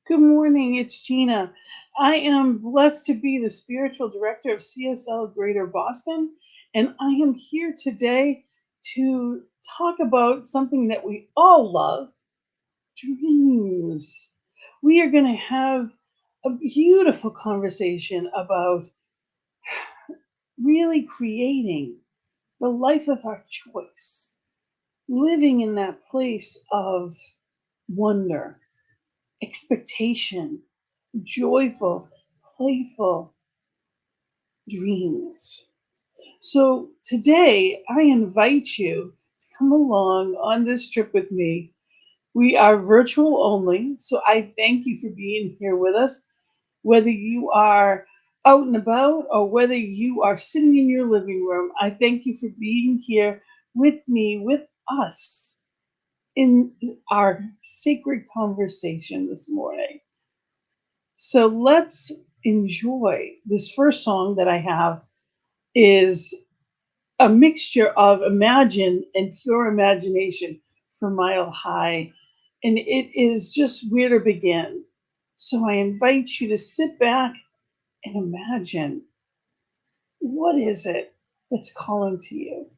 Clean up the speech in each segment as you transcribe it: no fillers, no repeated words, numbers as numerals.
Good morning, it's Gina. I am blessed to be the spiritual director of CSL Greater Boston, and I am here today to talk about something that we all love, dreams. We are going to have a beautiful conversation about really creating the life of our choice, living in that place of wonder, expectation, joyful, playful dreams. So today I invite you to come along on this trip with me. We are virtual only, so I thank you for being here with us, whether you are out and about or whether you are sitting in your living room. I thank you for being here with me, with us in our sacred conversation this morning. So let's enjoy this first song that I have is a mixture of Imagine and Pure Imagination from Mile High. And it is just where to begin. So I invite you to sit back and imagine, what is it that's calling to you?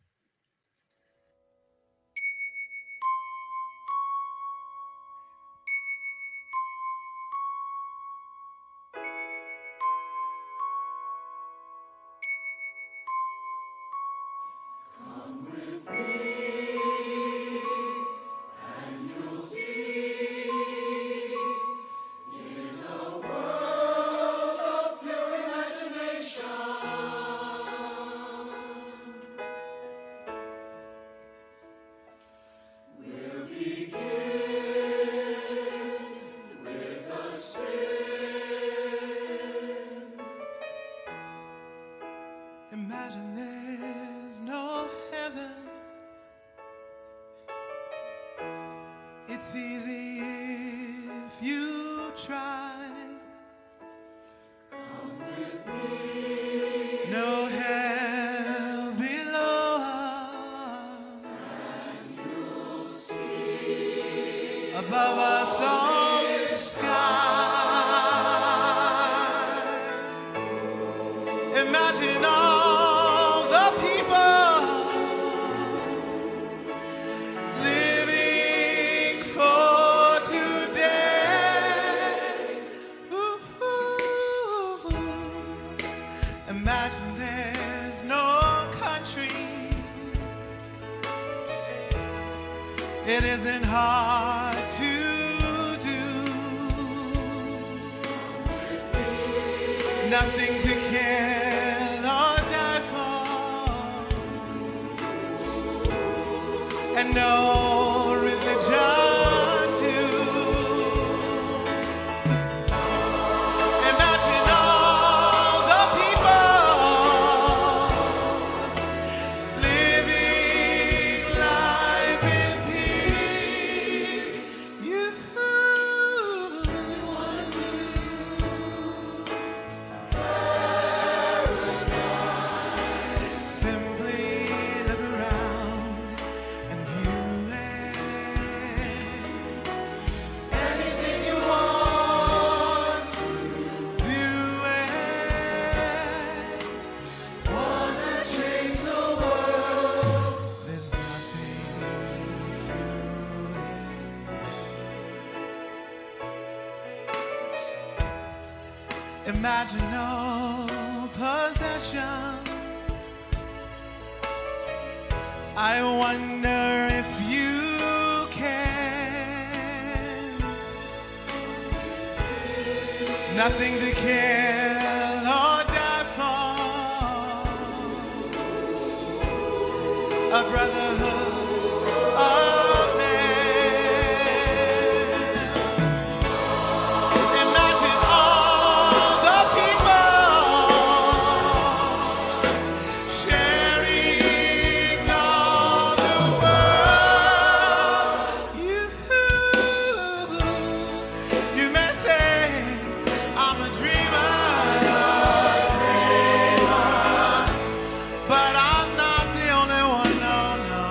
Imagine there's no heaven. It's easy if you try. Come with me. No hell below. And you'll see above us all the sky. Imagine all the people living for today. Ooh. Imagine there's no countries. It isn't hard to do. Nothing to kill or die for, and no religion too. Imagine all the people living life in peace. You simply look around and view it. Anything you want to do it. Want to change the world. There's nothing to it. Imagine no possessions. I wonder if you can. Nothing to kill or die for. A brotherhood of men. Imagine all the people sharing all the world. You may say I'm a dreamer, but I'm not the only one. No, no.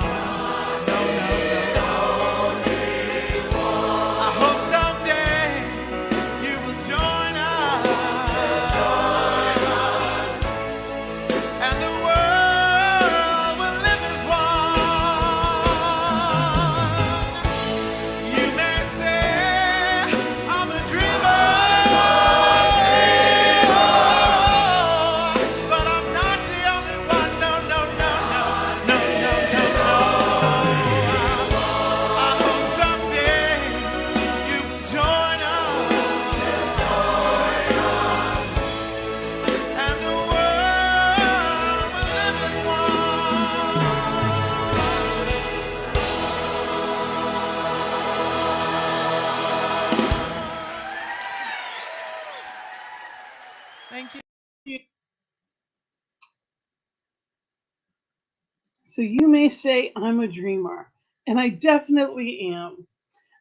So you may say I'm a dreamer, and I definitely am.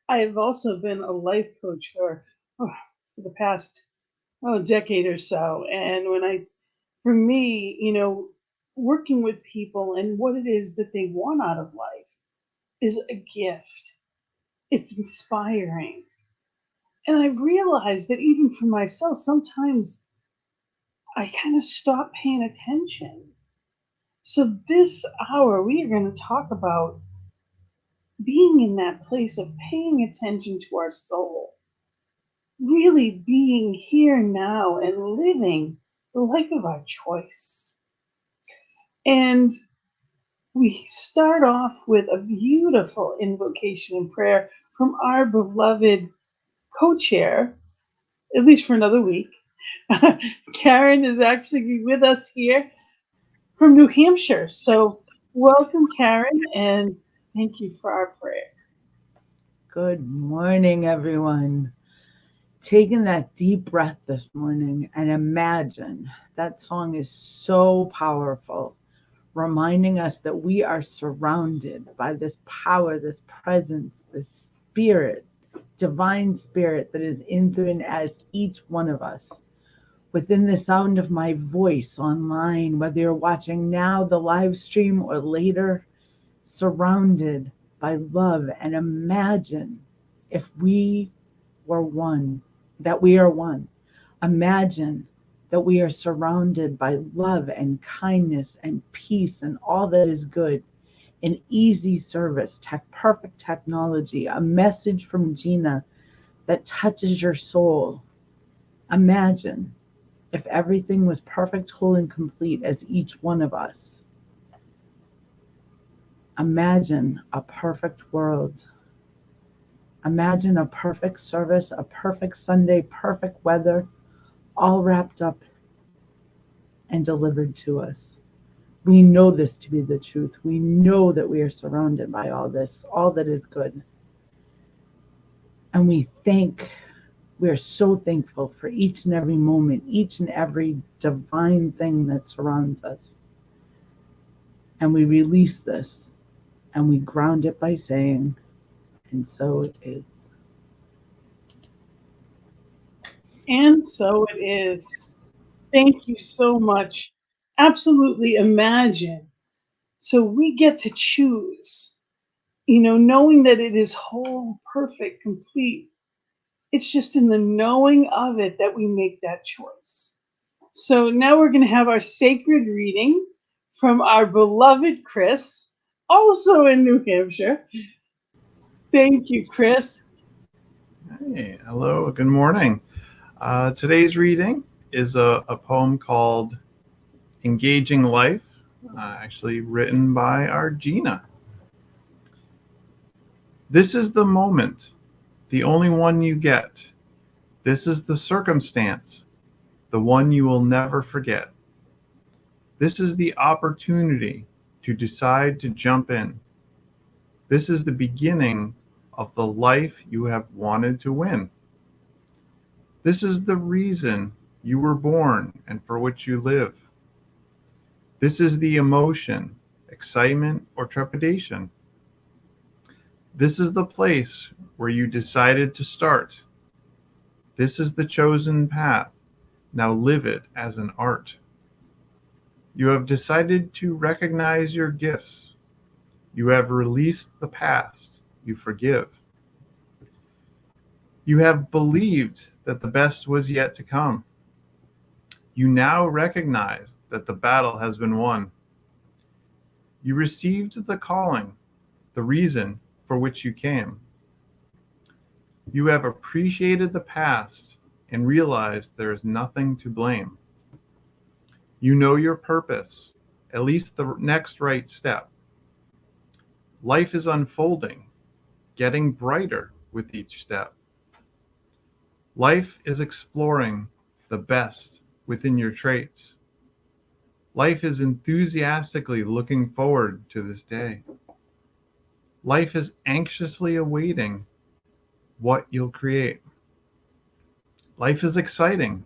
I have also been a life coach for the past decade or so. And for me, working with people and what it is that they want out of life is a gift. It's inspiring. And I've realized that even for myself, sometimes I kind of stop paying attention. So this hour, we are going to talk about being in that place of paying attention to our soul, really being here now and living the life of our choice. And we start off with a beautiful invocation and prayer from our beloved co chair, at least for another week. Karen is actually with us here from New Hampshire. So, welcome, Karen, and thank you for our prayer. Good morning, everyone. Taking that deep breath this morning and imagine that song is so powerful, reminding us that we are surrounded by this power, this presence, this spirit, divine spirit that is in through and as each one of us. Within the sound of my voice online, whether you're watching now, the live stream, or later, surrounded by love, and imagine if we were one, that we are one. Imagine that we are surrounded by love and kindness and peace and all that is good, an easy service, perfect technology, a message from Gina that touches your soul. Imagine if everything was perfect, whole, and complete as each one of us. Imagine a perfect world. Imagine a perfect service, a perfect Sunday, perfect weather, all wrapped up and delivered to us. We know this to be the truth. We know that we are surrounded by all this, all that is good. And we are so thankful for each and every moment, each and every divine thing that surrounds us. And we release this and we ground it by saying, and so it is. And so it is. Thank you so much. Absolutely imagine. So we get to choose, knowing that it is whole, perfect, complete. It's just in the knowing of it that we make that choice. So now we're going to have our sacred reading from our beloved Chris, also in New Hampshire. Thank you, Chris. Hey, hello, good morning. Today's reading is a poem called Engaging Life, actually written by our Gina. This is the moment, the only one you get. This is the circumstance, the one you will never forget. This is the opportunity to decide to jump in. This is the beginning of the life you have wanted to win. This is the reason you were born and for which you live. This is the emotion, excitement, or trepidation. This is the place where you decided to start. This is the chosen path. Now live it as an art. You have decided to recognize your gifts. You have released the past. You forgive. You have believed that the best was yet to come. You now recognize that the battle has been won. You received the calling, the reason for which you came. You have appreciated the past and realized there is nothing to blame. You know your purpose, at least the next right step. Life is unfolding, getting brighter with each step. Life is exploring the best within your traits. Life is enthusiastically looking forward to this day. Life is anxiously awaiting what you'll create. Life is exciting.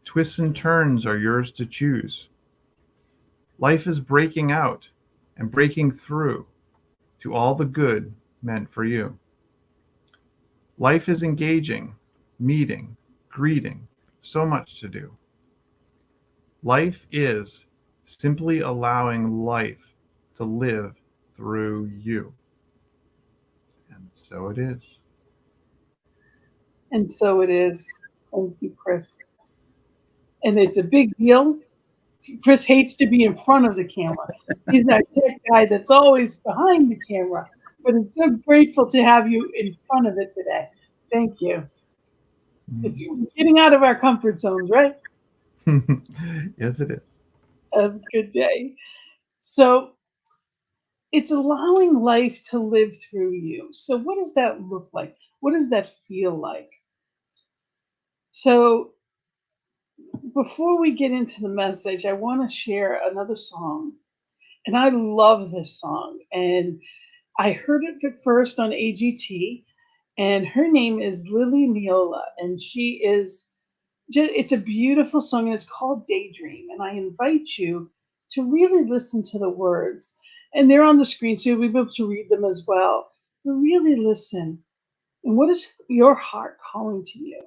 Twists and turns are yours to choose. Life is breaking out. and breaking through to all the good meant for you. Life is engaging, meeting, greeting, so much to do. Life is simply allowing life to live through you. And so it is. And so it is. Thank you, Chris. And it's a big deal. Chris hates to be in front of the camera. He's that tech guy that's always behind the camera. But it's so grateful to have you in front of it today. Thank you. It's getting out of our comfort zones, right? Yes, it is. Have a good day. So it's allowing life to live through you. So what does that look like? What does that feel like? So before we get into the message, I want to share another song. And I love this song. And I heard it at first on AGT. And her name is Lily Miola. And she is just, it's a beautiful song. And it's called Daydream. And I invite you to really listen to the words. And they're on the screen, so you'll be able to read them as well. But really listen. And what is your heart calling to you?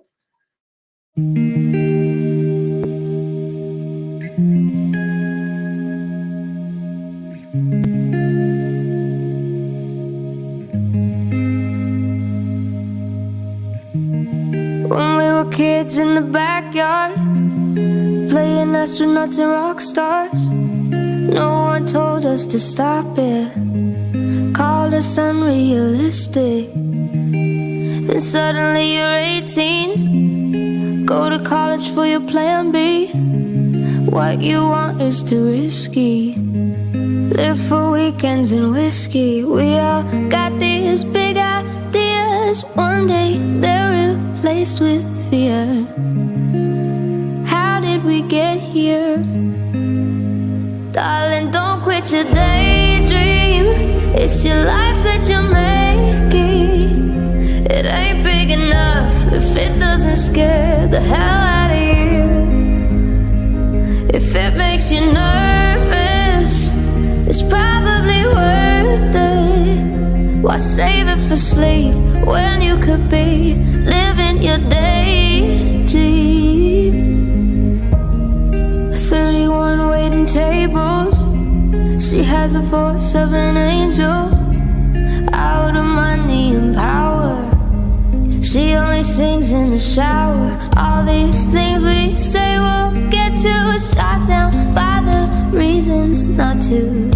When we were kids in the backyard, playing astronauts and rock stars, no one told us to stop it, called us unrealistic. Then suddenly you're 18, go to college for your plan B. What you want is too risky, live for weekends and whiskey. We all got these big ideas, one day they're replaced with fear. How did we get here? Darling, don't quit your daydream. It's your life that you're making. It ain't big enough if it doesn't scare the hell out of you. If it makes you nervous, it's probably worth it. Why save it for sleep when you could be living your daydream? 31 waiting tables, she has the voice of an angel, out of money and power. She only sings in the shower. All these things we say we'll get to, shot down by the reasons not to.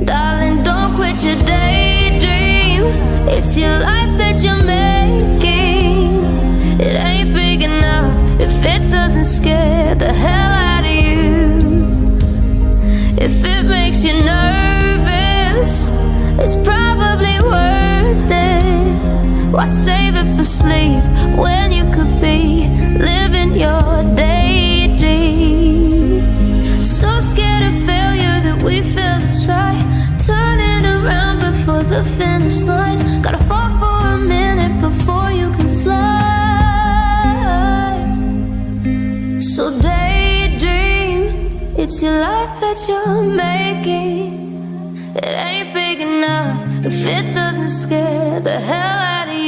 Darling, don't quit your daydream. It's your life that you're making. It ain't big enough if it doesn't scare the hell out of you. If it makes you nervous, it's probably worth it. Why save it for sleep when you could be living your daydream? So scared of failure that we fail to try, turning around before the finish line. Gotta fall for a minute before you can fly. So daydream, it's your life that you're making. It ain't big enough if it doesn't scare the hell out of you.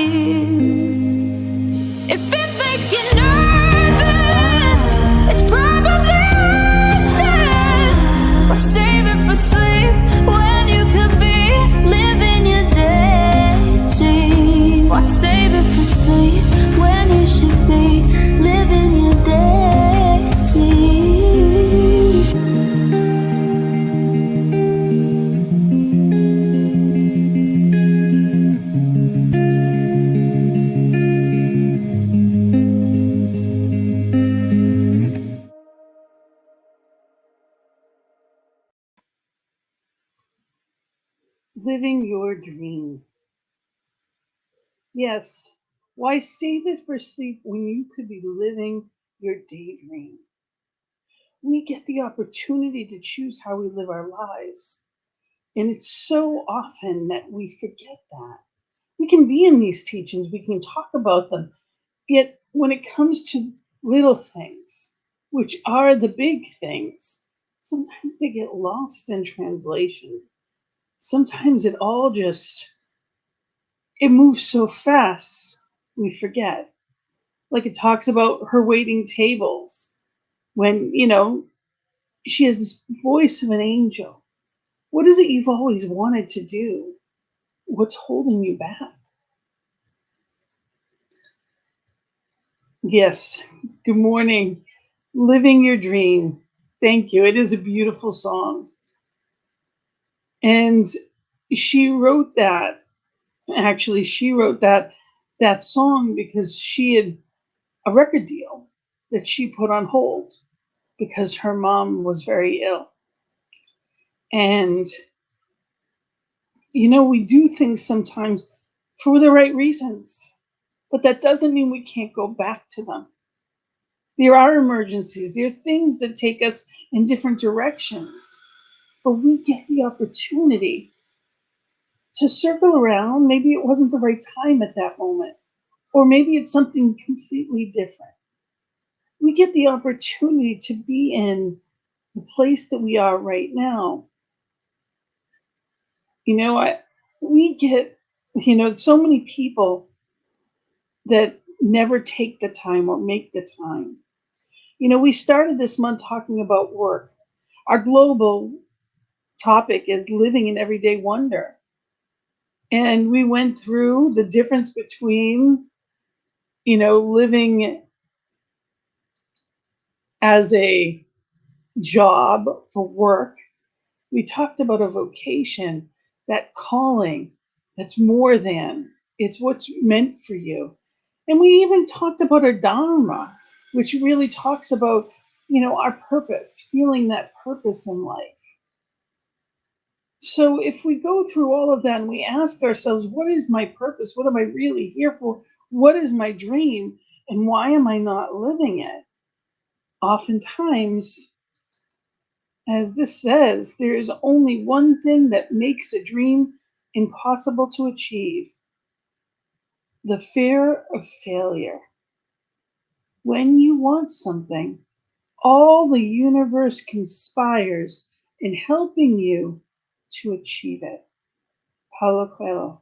If it makes you nervous, it's probably worth it. Why save it for sleep when you could be living your daydream? Why save it for sleep when you should be living your daydream? Living your dream. Yes, why save it for sleep when you could be living your daydream? We get the opportunity to choose how we live our lives. And it's so often that we forget that. We can be in these teachings, we can talk about them. Yet when it comes to little things, which are the big things, sometimes they get lost in translation. Sometimes it all just, it moves so fast, we forget. Like it talks about her waiting tables when, she has this voice of an angel. What is it you've always wanted to do? What's holding you back? Yes. Good morning. Living your dream. Thank you. It is a beautiful song. And she wrote that. Actually, she wrote that song because she had a record deal that she put on hold because her mom was very ill. And we do things sometimes for the right reasons, but that doesn't mean we can't go back to them. There are emergencies, there are things that take us in different directions, but we get the opportunity to circle around. Maybe it wasn't the right time at that moment, or maybe it's something completely different. We get the opportunity to be in the place that we are right now. We get, so many people that never take the time or make the time. We started this month talking about work. Our global topic is living in everyday wonder. And we went through the difference between, living as a job for work. We talked about a vocation, that calling that's more than, it's what's meant for you. And we even talked about our Dharma, which really talks about, our purpose, feeling that purpose in life. So if we go through all of that and we ask ourselves, what is my purpose? What am I really here for? What is my dream? And why am I not living it? Oftentimes, as this says, there is only one thing that makes a dream impossible to achieve: the fear of failure. When you want something, all the universe conspires in helping you to achieve it. Paulo Coelho.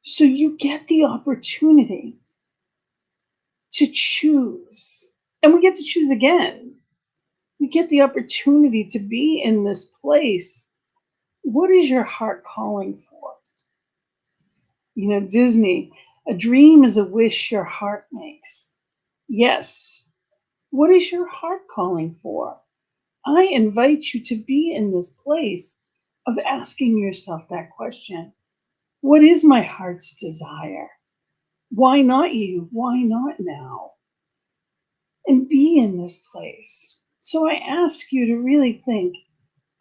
So you get the opportunity to choose, and we get to choose again. We get the opportunity to be in this place. What is your heart calling for? Disney, a dream is a wish your heart makes. Yes. What is your heart calling for? I invite you to be in this place of asking yourself that question. What is my heart's desire? Why not you? Why not now? And be in this place. So I ask you to really think,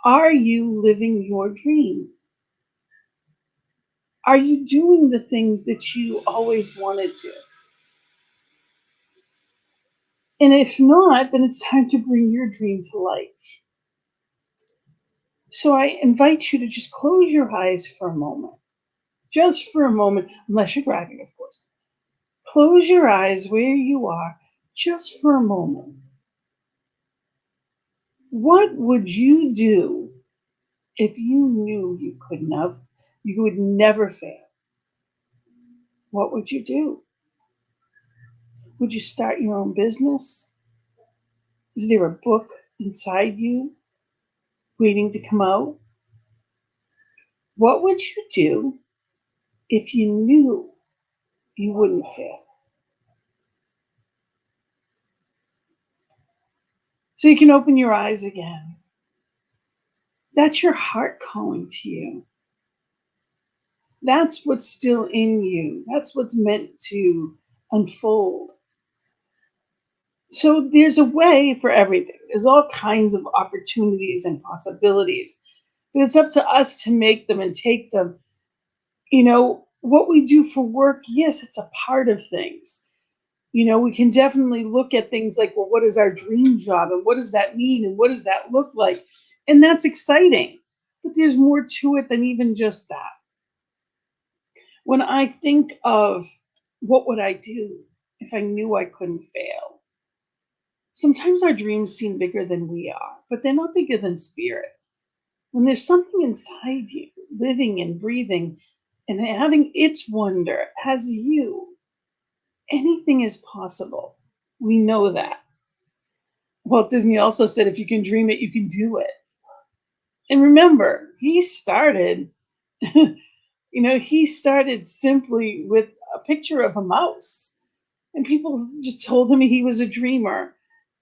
are you living your dream? Are you doing the things that you always wanted to? And if not, then it's time to bring your dream to life. So I invite you to just close your eyes for a moment. Just for a moment, unless you're driving, of course. Close your eyes where you are, just for a moment. What would you do if you knew you would never fail? What would you do? Would you start your own business? Is there a book inside you waiting to come out? What would you do if you knew you wouldn't fail? So you can open your eyes again. That's your heart calling to you. That's what's still in you. That's what's meant to unfold. So there's a way for everything. There's all kinds of opportunities and possibilities, but it's up to us to make them and take them. What we do for work, yes, it's a part of things. We can definitely look at things like, well, what is our dream job? And what does that mean? And what does that look like? And that's exciting. But there's more to it than even just that. When I think of what would I do if I knew I couldn't fail? Sometimes our dreams seem bigger than we are, but they're not bigger than spirit. When there's something inside you, living and breathing and having its wonder as you, anything is possible. We know that. Walt Disney also said, if you can dream it, you can do it. And remember, he started, he started simply with a picture of a mouse. And people just told him he was a dreamer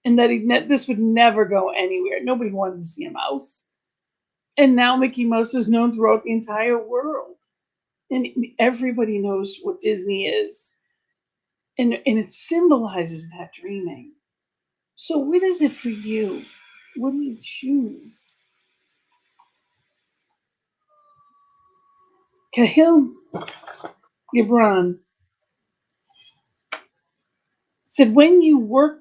and that this would never go anywhere. Nobody wanted to see a mouse. And now Mickey Mouse is known throughout the entire world. And everybody knows what Disney is. And it symbolizes that dreaming. So what is it for you? What do you choose? Cahill Gibran said, when you work,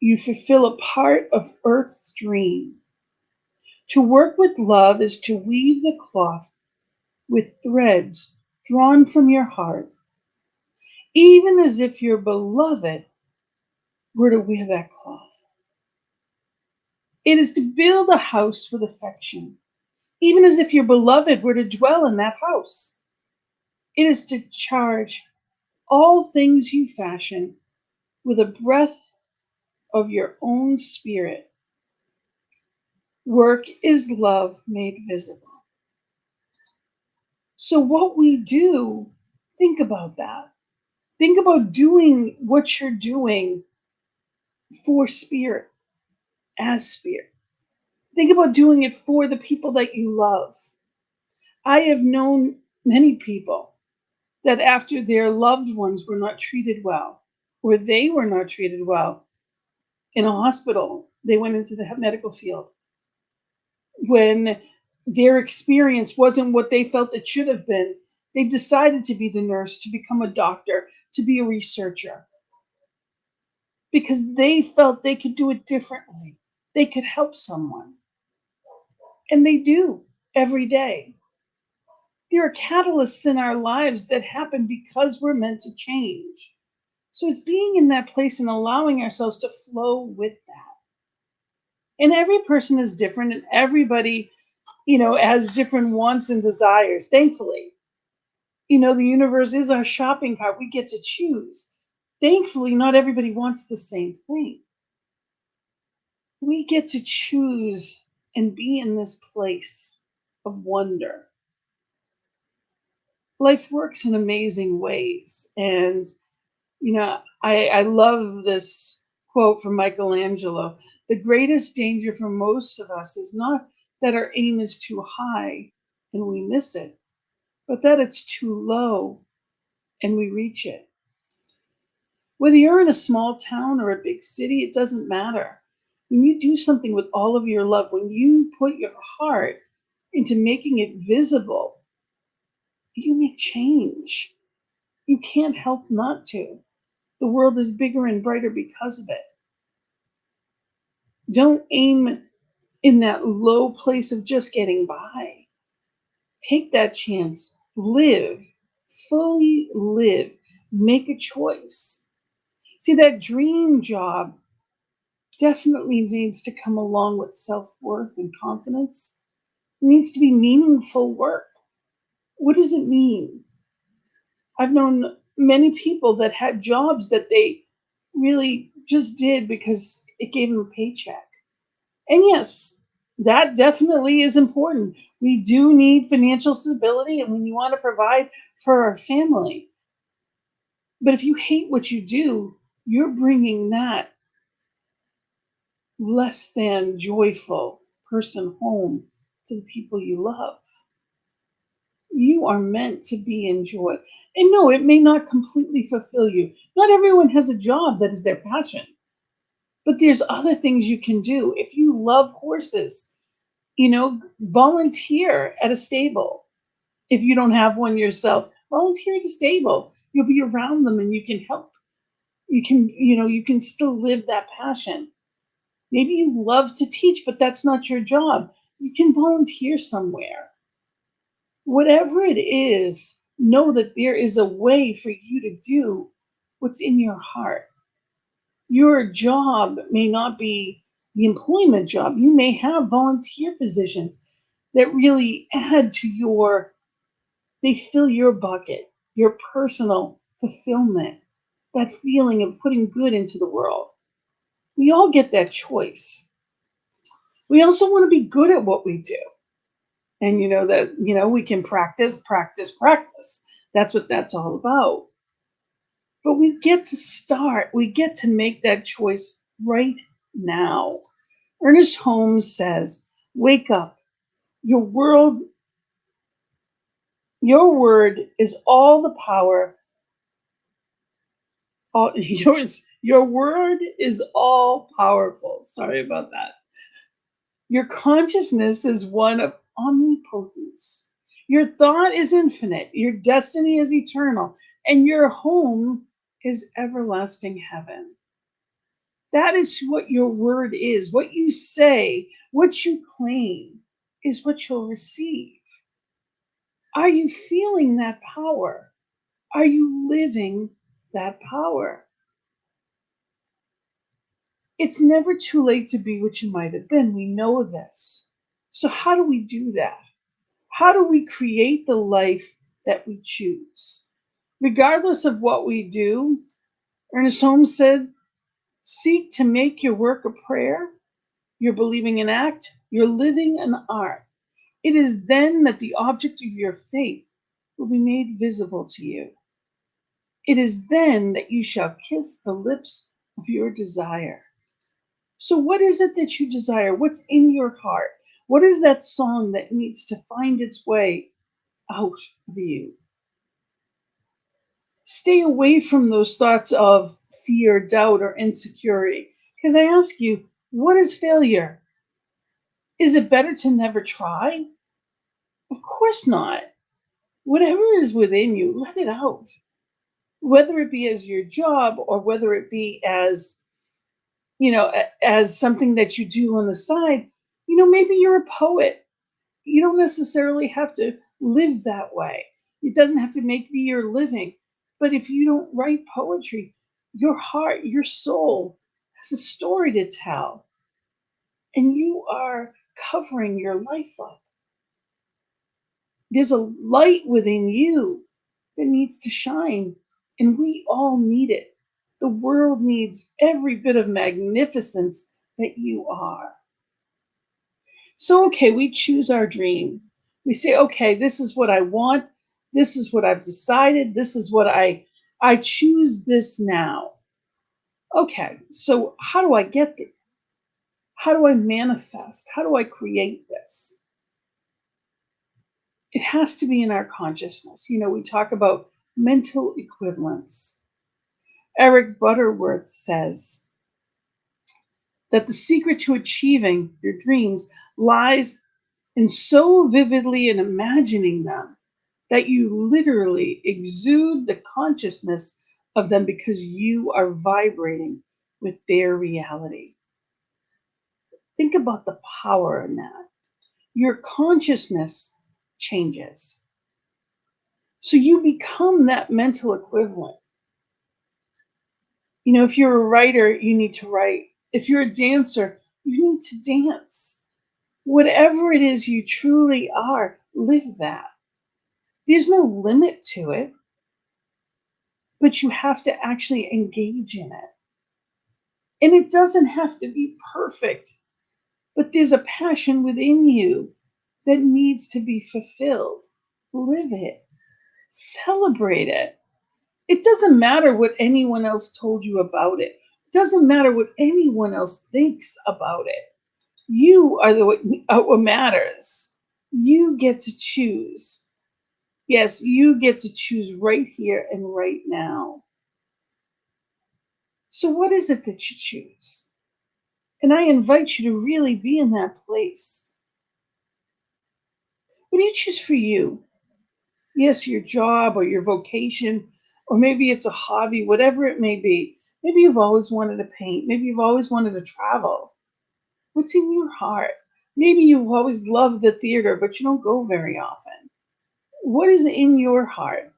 you fulfill a part of Earth's dream. To work with love is to weave the cloth with threads drawn from your heart, even as if your beloved were to wear that cloth. It is to build a house with affection, even as if your beloved were to dwell in that house. It is to charge all things you fashion with a breath of your own spirit. Work is love made visible. So what we do, think about that. Think about doing what you're doing for spirit, as spirit. Think about doing it for the people that you love. I have known many people that after their loved ones were not treated well, or they were not treated well in a hospital, they went into the medical field. When their experience wasn't what they felt it should have been, they decided to be the nurse, to become a doctor, to be a researcher, because they felt they could do it differently. They could help someone. And they do every day. There are catalysts in our lives that happen because we're meant to change. So it's being in that place and allowing ourselves to flow with that. And every person is different, and everybody, has different wants and desires, thankfully. The universe is our shopping cart. We get to choose. Thankfully, not everybody wants the same thing. We get to choose and be in this place of wonder. Life works in amazing ways. And, I love this quote from Michelangelo. The greatest danger for most of us is not that our aim is too high and we miss it, but that it's too low and we reach it. Whether you're in a small town or a big city, it doesn't matter. When you do something with all of your love, when you put your heart into making it visible, you make change. You can't help not to. The world is bigger and brighter because of it. Don't aim in that low place of just getting by. Take that chance. Live. Fully live. Make a choice. See, that dream job definitely needs to come along with self-worth and confidence. It needs to be meaningful work. What does it mean? I've known many people that had jobs that they really just did because it gave them a paycheck. And yes, that definitely is important. We do need financial stability and we want to provide for our family. But if you hate what you do, you're bringing that less than joyful person home to the people you love. You are meant to be in joy. And no, it may not completely fulfill you. Not everyone has a job that is their passion. But there's other things you can do. If you love horses, volunteer at a stable. If you don't have one yourself, volunteer at a stable. You'll be around them and you can help. You can still live that passion. Maybe you love to teach, but that's not your job. You can volunteer somewhere. Whatever it is, know that there is a way for you to do what's in your heart. Your job may not be the employment job. You may have volunteer positions that really add to they fill your bucket, your personal fulfillment, that feeling of putting good into the world. We all get that choice. We also want to be good at what we do. And we can practice, practice, practice. That's what that's all about. But we get to start, we get to make that choice right now. Ernest Holmes says, wake up. Your word is all the power. Your word is all powerful. Sorry about that. Your consciousness is one of omnipotence. Your thought is infinite. Your destiny is eternal. And your home is everlasting heaven. That is what your word is. What you say, what you claim, is what you'll receive. Are you feeling that power? Are you living that power? It's never too late to be what you might have been. We know this. So, how do we do that? How do we create the life that we choose? Regardless of what we do, Ernest Holmes said, seek to make your work a prayer, your believing an act, your living an art. It is then that the object of your faith will be made visible to you. It is then that you shall kiss the lips of your desire. So, what is it that you desire? What's in your heart? What is that song that needs to find its way out of you? Stay away from those thoughts of fear, doubt, or insecurity. Because I ask you, what is failure? Is it better to never try? Of course not. Whatever is within you, let it out. Whether it be as your job or whether it be as, as something that you do on the side, maybe you're a poet. You don't necessarily have to live that way. It doesn't have to be your living. But if you don't write poetry, your heart, your soul has a story to tell. And you are covering your life up. There's a light within you that needs to shine, and we all need it. The world needs every bit of magnificence that you are. So, okay, we choose our dream. We say, okay, this is what I want. This is what I've decided. This is what I choose this now. Okay, so how do I get there? How do I manifest? How do I create this? It has to be in our consciousness. We talk about mental equivalence. Eric Butterworth says that the secret to achieving your dreams lies in so vividly in imagining them that you literally exude the consciousness of them because you are vibrating with their reality. Think about the power in that. Your consciousness changes. So you become that mental equivalent. If you're a writer, you need to write. If you're a dancer, you need to dance. Whatever it is you truly are, live that. There's no limit to it, but you have to actually engage in it. And it doesn't have to be perfect, but there's a passion within you that needs to be fulfilled. Live it. Celebrate it. It doesn't matter what anyone else told you about it. It doesn't matter what anyone else thinks about it. You are what matters. You get to choose. Yes, you get to choose right here and right now. So what is it that you choose? And I invite you to really be in that place. What do you choose for you? Yes, your job or your vocation, or maybe it's a hobby, whatever it may be. Maybe you've always wanted to paint. Maybe you've always wanted to travel. What's in your heart? Maybe you've always loved the theater, but you don't go very often. What is in your heart?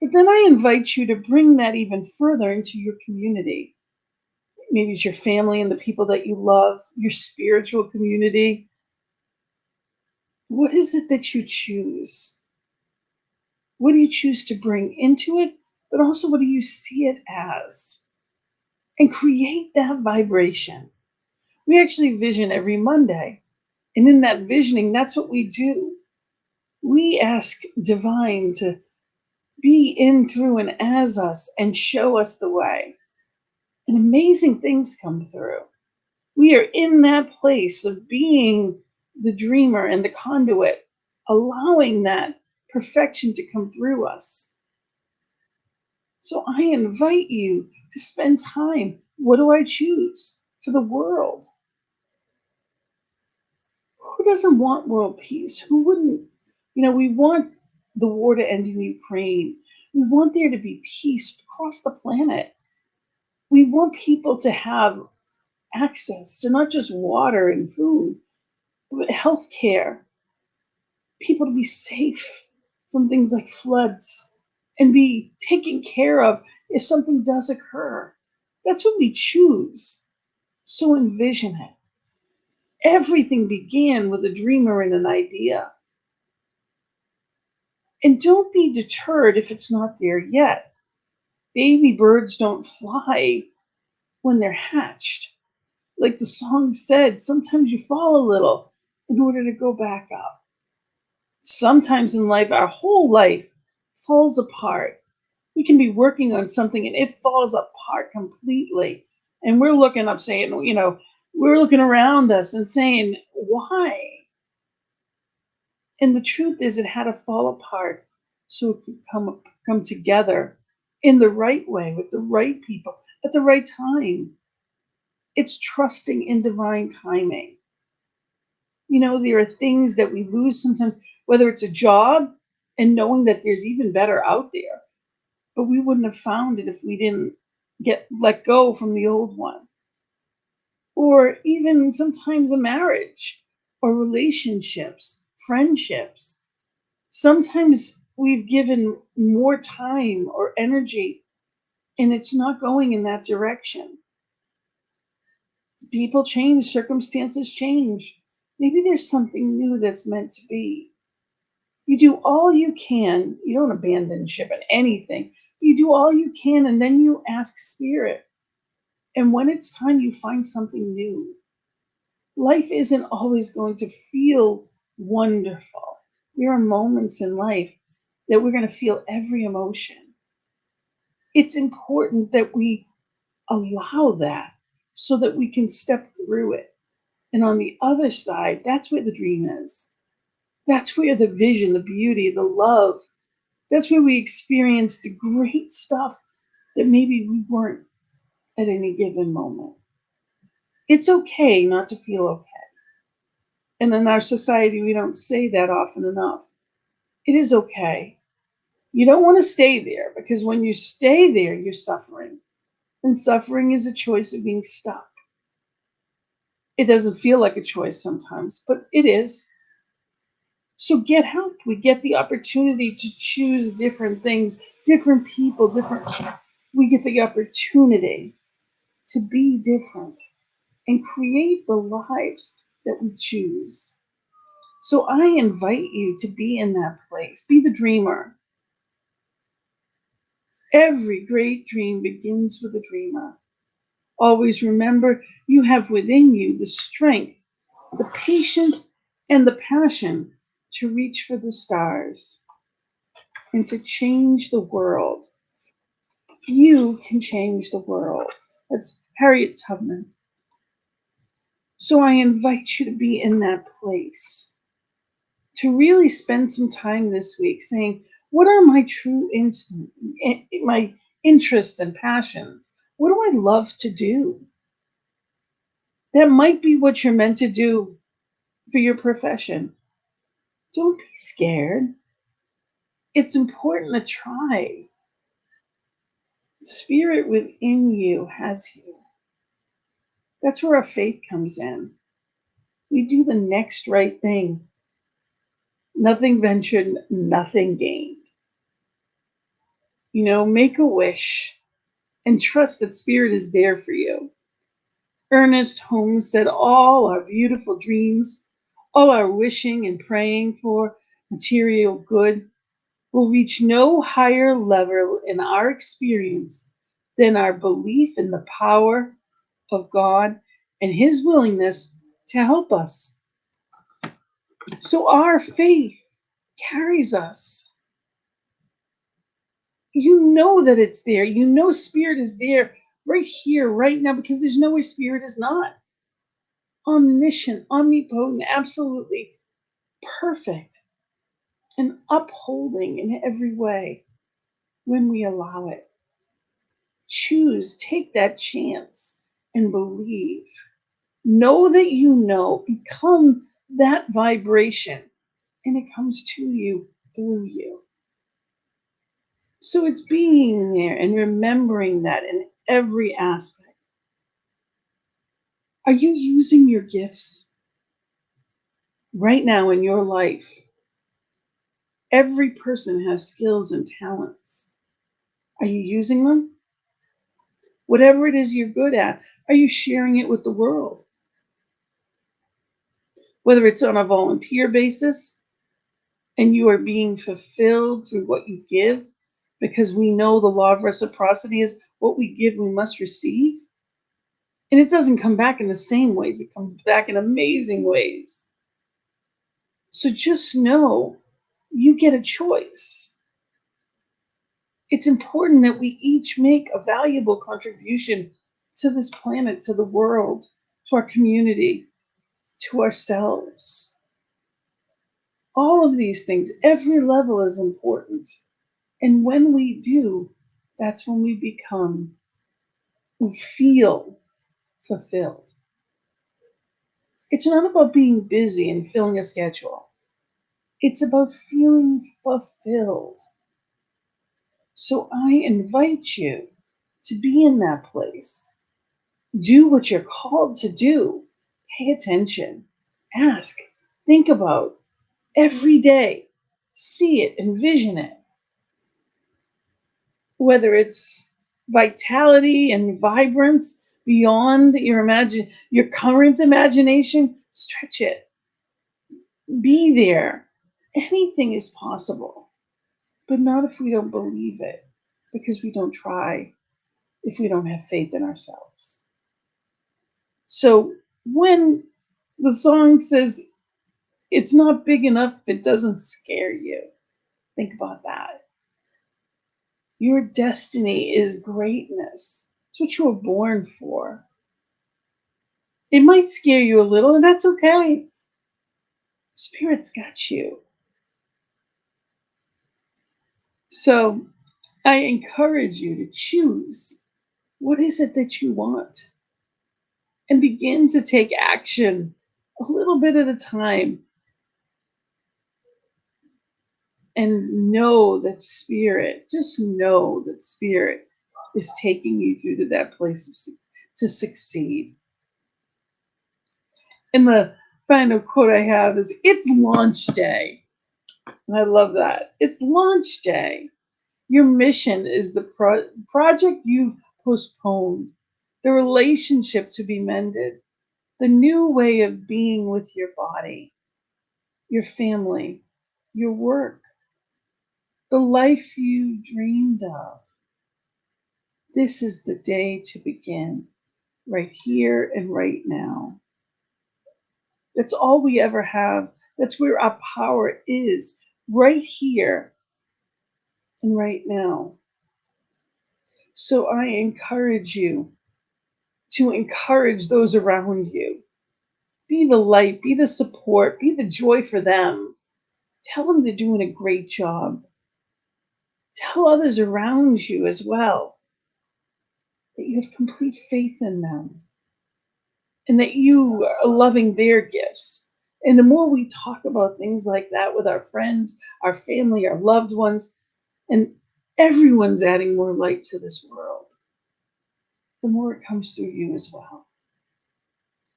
But then I invite you to bring that even further into your community. Maybe it's your family and the people that you love, your spiritual community. What is it that you choose? What do you choose to bring into it? But also, what do you see it as? And create that vibration. We actually vision every Monday. And in that visioning, that's what we do. We ask Divine to be in, through, and as us and show us the way. And amazing things come through. We are in that place of being the dreamer and the conduit, allowing that perfection to come through us. So I invite you to spend time. What do I choose for the world? Who doesn't want world peace? Who wouldn't? We want the war to end in Ukraine. We want there to be peace across the planet. We want people to have access to not just water and food, but health care. People to be safe from things like floods and be taken care of if something does occur. That's what we choose. So envision it. Everything began with a dreamer and an idea. And don't be deterred if it's not there yet. Baby birds don't fly when they're hatched. Like the song said, sometimes you fall a little in order to go back up. Sometimes in life, our whole life falls apart. We can be working on something and it falls apart completely. And we're looking up saying, we're looking around us and saying, why? And the truth is, it had to fall apart so it could come together in the right way with the right people at the right time. It's trusting in divine timing. There are things that we lose sometimes, whether it's a job and knowing that there's even better out there, but we wouldn't have found it if we didn't get let go from the old one. Or even sometimes a marriage or relationships, friendships. Sometimes we've given more time or energy and it's not going in that direction. People change, circumstances change. Maybe there's something new that's meant to be. You do all you can. You don't abandon ship in anything. You do all you can, and then you ask Spirit. And when it's time, you find something new. Life isn't always going to feel wonderful. There are moments in life that we're going to feel every emotion. It's important that we allow that so that we can step through it. And on the other side, that's where the dream is. That's where the vision, the beauty, the love, that's where we experience the great stuff that maybe we weren't at any given moment. It's okay not to feel okay. And in our society, we don't say that often enough. It is okay. You don't want to stay there because when you stay there, you're suffering. And suffering is a choice of being stuck. It doesn't feel like a choice sometimes, but it is. So get help. We get the opportunity to choose different things, different people, we get the opportunity to be different and create the lives that we choose. So I invite you to be in that place. Be the dreamer. Every great dream begins with a dreamer. Always remember you have within you the strength, the patience, and the passion to reach for the stars and to change the world. You can change the world. That's Harriet Tubman. So I invite you to be in that place, to really spend some time this week saying, what are my true my interests and passions? What do I love to do? That might be what you're meant to do for your profession. Don't be scared. It's important to try. The spirit within you has you. That's where our faith comes in. We do the next right thing. Nothing ventured, nothing gained. Make a wish and trust that spirit is there for you. Ernest Holmes said, all our beautiful dreams, all our wishing and praying for material good will reach no higher level in our experience than our belief in the power of God and His willingness to help us. So our faith carries us. You know that it's there. You know Spirit is there right here, right now, because there's nowhere Spirit is not. Omniscient, omnipotent, absolutely perfect, and upholding in every way when we allow it. Choose, take that chance and believe. Know that you know, become that vibration, and it comes to you through you. So it's being there and remembering that in every aspect. Are you using your gifts right now in your life? Every person has skills and talents. Are you using them? Whatever it is you're good at, are you sharing it with the world? Whether it's on a volunteer basis and you are being fulfilled through what you give, because we know the law of reciprocity is what we give, we must receive. And it doesn't come back in the same ways, it comes back in amazing ways. So just know you get a choice. It's important that we each make a valuable contribution to this planet, to the world, to our community, to ourselves. All of these things, every level is important. And when we do, that's when we feel fulfilled. It's not about being busy and filling a schedule. It's about feeling fulfilled. So I invite you to be in that place. Do what you're called to do. Pay attention. Ask. Think about every day. See it, envision it. Whether it's vitality and vibrance beyond your current imagination, stretch it. Be there. Anything is possible, but not if we don't believe it, because we don't try, if we don't have faith in ourselves. So when the song says it's not big enough if it doesn't scare you, think about that. Your destiny is greatness. It's what you were born for. It might scare you a little, and that's okay. Spirit's got you. So I encourage you to choose what is it that you want and begin to take action a little bit at a time. And know that Spirit, just know that Spirit is taking you through to that place to succeed. And the final quote I have is, it's launch day. And I love that. It's launch day. Your mission is the project you've postponed, the relationship to be mended, the new way of being with your body, your family, your work, the life you've dreamed of. This is the day to begin, right here and right now. That's all we ever have. That's where our power is, right here and right now. So I encourage you to encourage those around you. Be the light, be the support, be the joy for them. Tell them they're doing a great job. Tell others around you as well that you have complete faith in them and that you are loving their gifts. And the more we talk about things like that with our friends, our family, our loved ones, and everyone's adding more light to this world, the more it comes through you as well.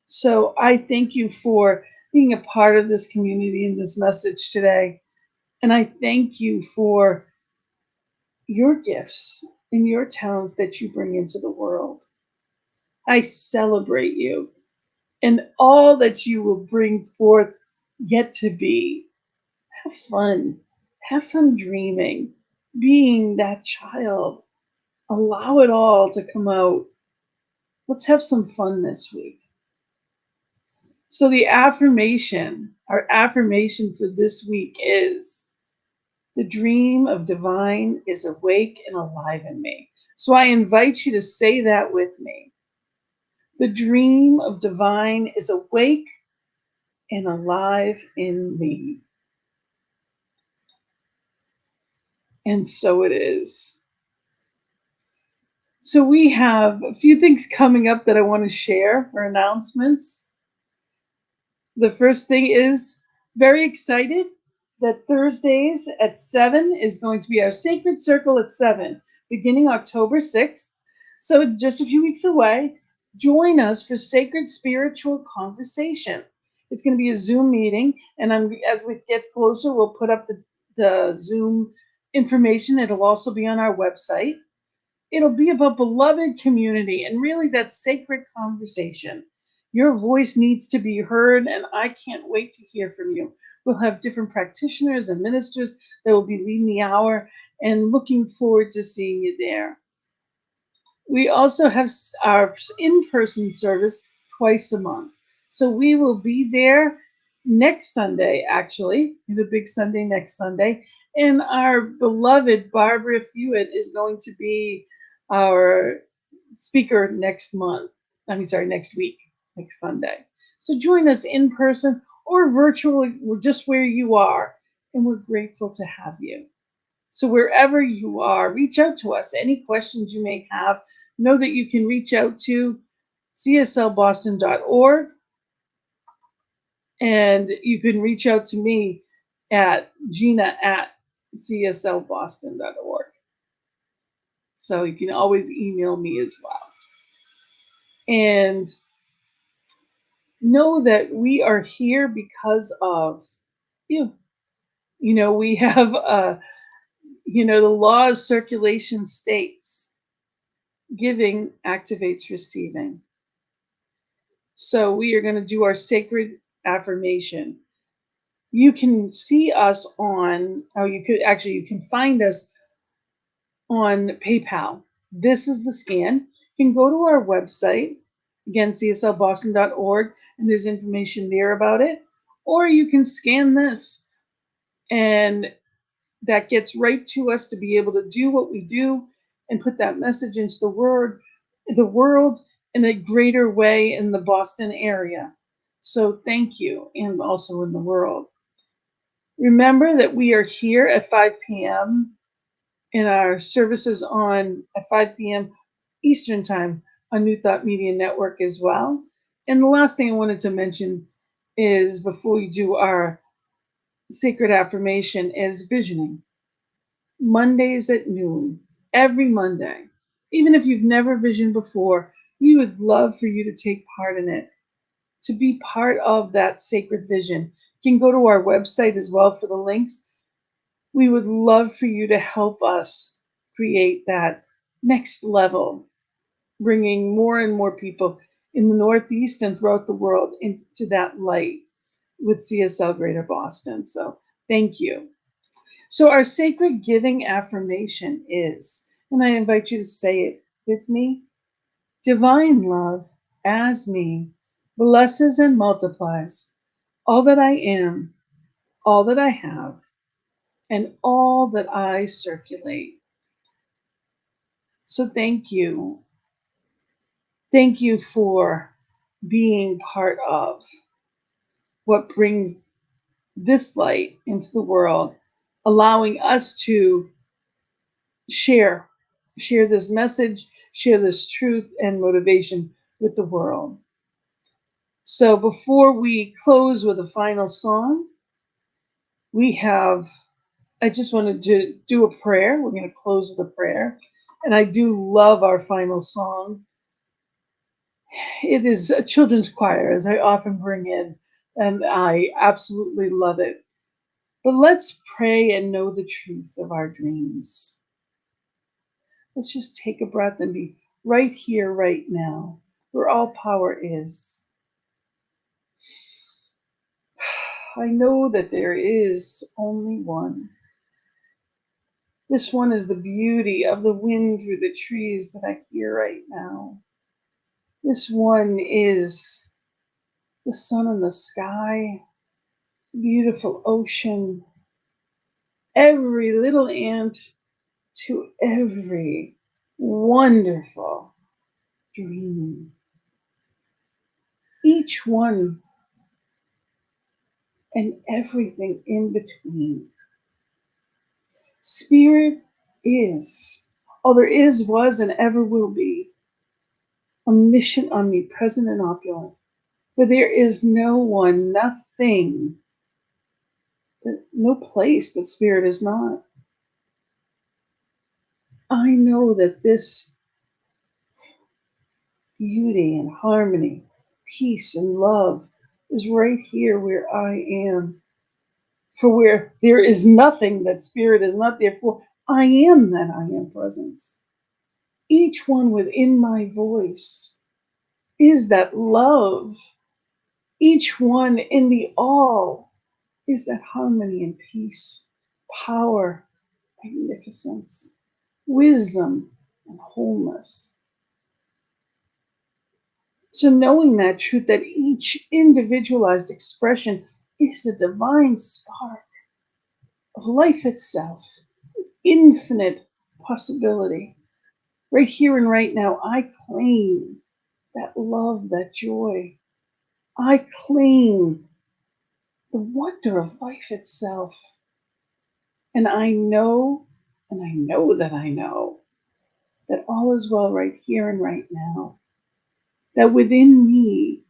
So I thank you for being a part of this community and this message today. And I thank you for your gifts and your talents that you bring into the world. I celebrate you and all that you will bring forth yet to be. Have fun. Have fun dreaming, being that child. Allow it all to come out. Let's have some fun this week. So, our affirmation for this week is the dream of divine is awake and alive in me. So, I invite you to say that with me. The dream of divine is awake and alive in me. And so it is. So we have a few things coming up that I want to share for announcements. The first thing is very excited that Thursdays at 7 is going to be our Sacred Circle at 7, beginning October 6th. So just a few weeks away, join us for Sacred Spiritual Conversation. It's going to be a Zoom meeting, and as it gets closer, we'll put up the Zoom information. It'll also be on our website. It'll be about beloved community and really that sacred conversation. Your voice needs to be heard, and I can't wait to hear from you. We'll have different practitioners and ministers that will be leading the hour, and looking forward to seeing you there. We also have our in-person service twice a month. So we will be there next Sunday, actually. We have a big Sunday next Sunday. And our beloved Barbara Fewitt is going to be our speaker next week, next Sunday. So join us in person or virtually, just where you are. And we're grateful to have you. So wherever you are, reach out to us. Any questions you may have, know that you can reach out to cslboston.org, and you can reach out to me at Gina at cslboston.org. So you can always email me as well. And know that we are here because of you. You know, we have, the law of circulation states giving activates receiving. So we are going to do our sacred affirmation. You can see us you can find us on PayPal. This is the scan. You can go to our website, again, cslboston.org, and there's information there about it. Or you can scan this, and that gets right to us to be able to do what we do and put that message into the world in a greater way in the Boston area. So thank you, and also in the world. Remember that we are here at 5 p.m. in our services at 5 p.m. Eastern Time on New Thought Media Network as well. And the last thing I wanted to mention is, before we do our sacred affirmation, is visioning. Mondays at noon, every Monday. Even if you've never visioned before, we would love for you to take part in it, to be part of that sacred vision. You can go to our website as well for the links. We would love for you to help us create that next level, bringing more and more people in the Northeast and throughout the world into that light with CSL Greater Boston. So thank you. So our sacred giving affirmation is, and I invite you to say it with me, divine love as me blesses and multiplies all that I am, all that I have, and all that I circulate. So thank you. Thank you for being part of what brings this light into the world, allowing us to share this message, share this truth and motivation with the world. So before we close with a final song, I just wanted to do a prayer. We're going to close with a prayer. And I do love our final song. It is a children's choir, as I often bring in, and I absolutely love it. But let's pray and know the truth of our dreams. Let's just take a breath and be right here, right now. where all power is. I know that there is only one. This one is the beauty of the wind through the trees that I hear right now. This one is the sun in the sky, beautiful ocean, every little ant to every wonderful dream. Each one and everything in between. Spirit is, all there is, was, and ever will be, omniscient, omnipresent, and opulent. For there is no one, nothing, no place that spirit is not. I know that this beauty and harmony, peace and love is right here where I am. For where there is nothing that spirit is not, therefore I am that I am presence. Each one within my voice is that love. Each one in the all is that harmony and peace, power, magnificence, wisdom, and wholeness. So knowing that truth, that each individualized expression is a divine spark of life itself, infinite possibility. Right here and right now, I claim that love, that joy. I claim the wonder of life itself. And I know that I know that all is well right here and right now. That within me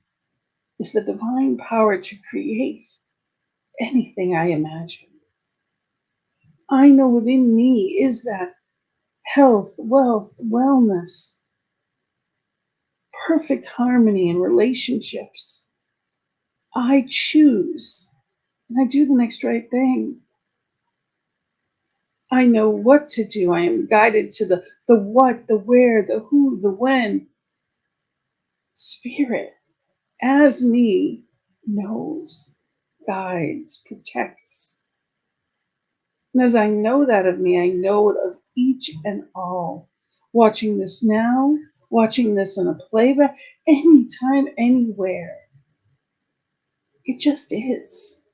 is the divine power to create anything I imagine. I know within me is that health, wealth, wellness, perfect harmony in relationships. I choose, and I do the next right thing. I know what to do. I am guided to the what, the where, the who, the when. Spirit, as me, knows, guides, protects. And as I know that of me, I know it of each and all. Watching this now, watching this on a playback, anytime, anywhere. It just is.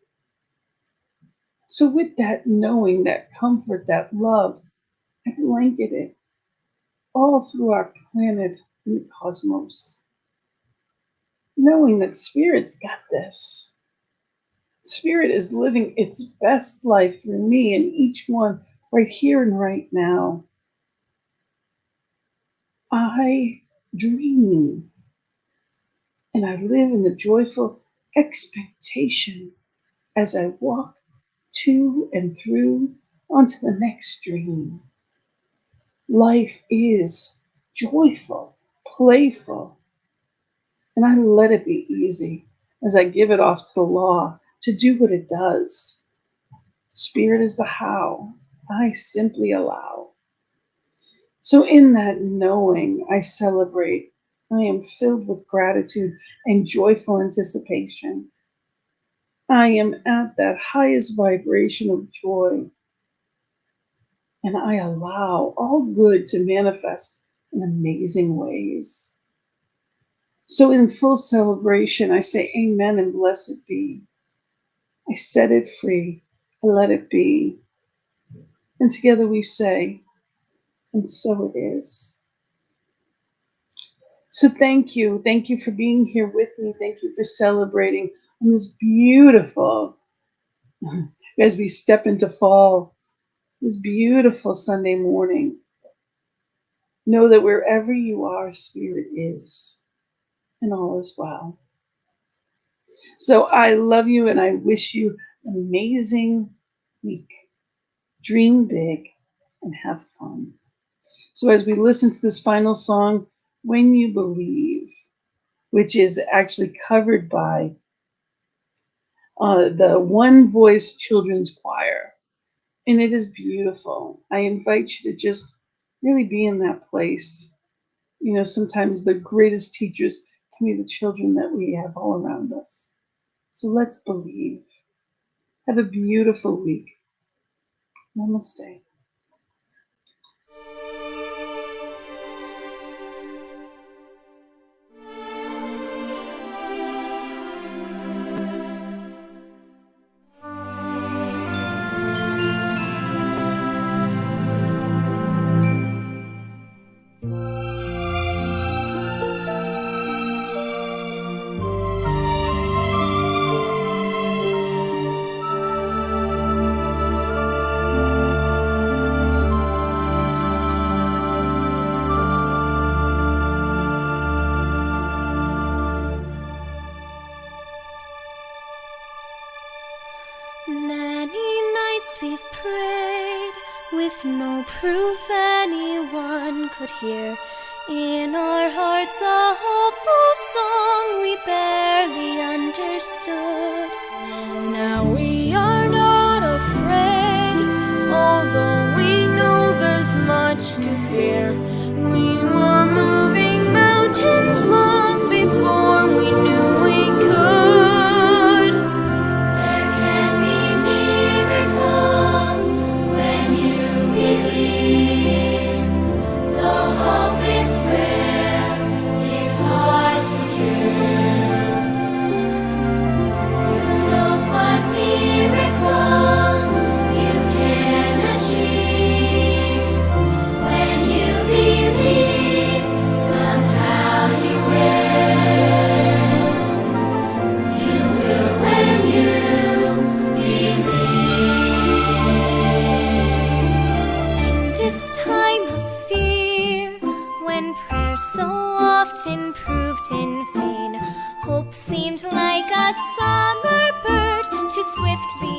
So with that knowing, that comfort, that love, I blanket it all through our planet and the cosmos. Knowing that Spirit's got this. Spirit is living its best life through me and each one right here and right now. I dream and I live in the joyful expectation as I walk to and through onto the next dream. Life is joyful, playful, and I let it be easy as I give it off to the law to do what it does. Spirit is the how. I simply allow. So in that knowing, I celebrate. I am filled with gratitude and joyful anticipation. I am at that highest vibration of joy. And I allow all good to manifest in amazing ways. So in full celebration, I say amen and blessed be. I set it free. I let it be. And together we say, and so it is. So thank you. Thank you for being here with me. Thank you for celebrating on this beautiful, as we step into fall, this beautiful Sunday morning. Know that wherever you are, Spirit is, and all is well. So I love you and I wish you an amazing week. Dream big and have fun. So as we listen to this final song, When You Believe, which is actually covered by the One Voice Children's Choir, and it is beautiful. I invite you to just really be in that place sometimes the greatest teachers can be the children that we have all around us. So let's believe. Have a beautiful week. Namaste. Many nights we've prayed with no proof anyone could hear. In our hearts a hopeful song we barely understood. Now we are not afraid, although we know there's much to fear. We were moving mountains long before we knew we could. There can be miracles when you believe. The hope is rare, it's hard to cure. Who knows what miracles you can achieve? When you believe, somehow you will. You will when you in this time of fear, when prayer so often proved in vain, hope seemed like a summer bird too swiftly